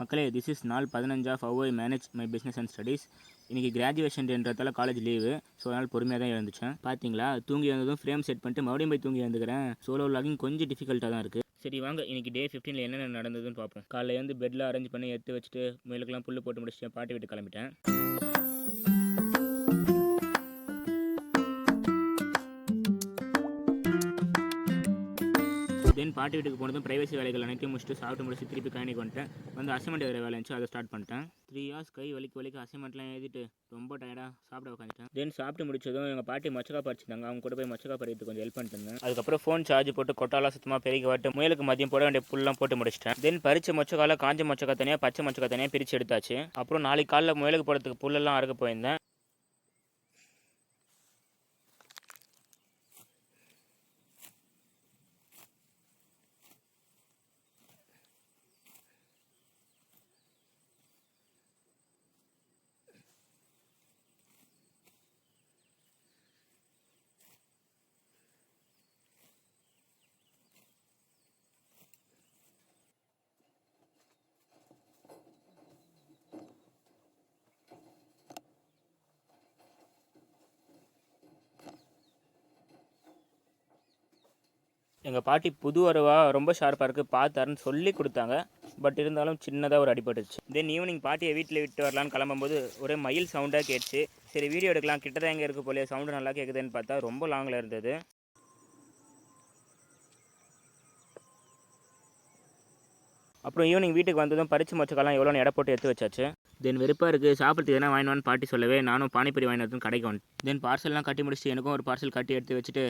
மக்களே, this is நாள் 15 of how I manage my business and studies. இன்றைக்கி கிராஜுவேஷன்றதால காலேஜ் லீவு. ஸோ அதனால் பொறுமையாக தான் எழுந்துச்சேன். பார்த்தீங்களா, தூங்கி எழுந்ததும் ஃப்ரேம் செட் பண்ணிட்டு மறுபடியும் போய் தூங்கி எழுந்துக்கிறேன். சோலோ விலாகிங் கொஞ்சம் டிஃபிகல்ட்டாக தான் இருக்குது. சரி வாங்க, இன்றைக்கி டே 15 என்னென்ன நடந்ததுன்னு பார்ப்போம். காலையில் வந்து பெட்டில் அரேஞ்ச் பண்ணி எடுத்து வச்சுட்டு முயலுக்கெல்லாம் புல் போட்டு முடிச்சுட்டு பாட்டி வீட்டு கிளம்பிட்டேன். தென் பாட்டி வீட்டுக்கு போனதும் ப்ரைவசி வேலைகள் அனைத்தையும் முடிச்சுட்டு சாப்பிட்டு முடிச்சு திருப்பி கணினிக்கு வந்துட்டேன். வந்து அசைன்மெண்ட் எழுதுற வேலை இருந்துச்சு, அதை ஸ்டார்ட் பண்ணிட்டேன். 3 hours கை வலிக்கு அசைன்மெண்ட்லாம் எழுதிட்டு ரொம்ப டயர்டாக சாப்பிட உட்காந்துட்டேன். தென் சாப்பிட்டு முடிச்சதும் எங்கள் பாட்டி மொச்சக்கா பறிச்சிருந்தாங்க. அவங்க கூட போய் மொச்சக்கா பறித்து கொஞ்சம் ஹெல்ப் பண்ணிட்டு இருந்தேன். அதுக்கப்புறம் ஃபோன் சார்ஜ் போட்டு கொட்டாலாம் சுத்தமாக பெருக்கி வாட்டு முயலுக்கு மதியம் போட வேண்டிய புல்லாம் போட்டு முடிச்சிட்டேன். தென் பறிச்ச மொச்சக்கால காஞ்ச மொச்சக்கா தனியாக பச்சை மொச்சக்கா தனியாக பிரித்து எடுத்தாச்சு. அப்புறம் நாளைக்கு காலைல முயலுக்கு போடுறதுக்கு புல்லெல்லாம் அறுக்க போயிருந்தேன். எங்கள் பாட்டி புது அருவா ரொம்ப ஷார்ப்பாக இருக்குது பார்த்தாருன்னு சொல்லி கொடுத்தாங்க. பட் இருந்தாலும் சின்னதாக ஒரு அடிபட்டுச்சு. தென் ஈவினிங் பாட்டியை வீட்டில் விட்டு வரலான்னு கிளம்பும்போது ஒரே மயில் சவுண்டாக கேட்டுச்சு. சரி வீடியோ எடுக்கலாம், கிட்டதான் எங்கே இருக்குது போலே, சவுண்டு நல்லா கேட்குதுன்னு பார்த்தா ரொம்ப லாங்கில் இருந்தது. அப்புறம் ஈவினிங் வீட்டுக்கு வந்ததும் பறிச்சு மொச்சக்காலாம் எவ்வளோன்னு எடை போட்டு எடுத்து வச்சாச்சு. தென் வெறுப்பாக இருக்குது, சாப்பிட்றதுக்கு எதனா வாங்கினு பாட்டி சொல்லவே நானும் பானிபூரி வாங்கினதுன்னு கடைக்கு வந்து தென் பார்சல்லாம் கட்டி முடிச்சுட்டு எனக்கும் ஒரு பார்சல் கட்டி எடுத்து வச்சுட்டு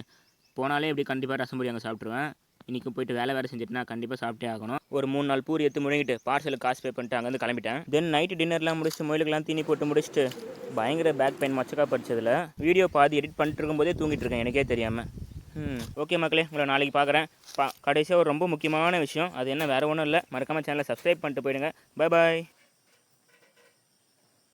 போனாலே இப்படி கண்டிப்பாக ரசம் பூரி அங்கே சாப்பிட்ருவேன். இன்றைக்கி போய்ட்டு வேலை செஞ்சுட்டுனா கண்டிப்பாக சாப்பிட்டே ஆகணும். ஒரு 3-4 பூரி எடுத்து முழுங்கிட்டு பார்சலுக்கு காசு பே பண்ணிட்டு அங்கேருந்து கிளம்பிட்டேன். தென் நைட்டு டின்னர்லாம் முடிச்சுட்டு முயலுக்கெல்லாம் தீனி போட்டு முடிச்சுட்டு பயங்கர பேக் பெயின் மொச்சக்கா படிச்சதில் வீடியோ பாதி எடிட் பண்ணிட்டு இருக்கும்போதே தூங்கிட்டு இருக்கேன் எனக்கே தெரியாமல். ஓகே மக்களே, உங்களை நாளைக்கு பார்க்குறேன். கடைசியாக ஒரு ரொம்ப முக்கியமான விஷயம், அது என்ன வேறு ஒன்றும் இல்லை, மறக்காமல் சேனலை சப்ஸ்கிரைப் பண்ணிட்டு போயிடுங்க. Bye bye.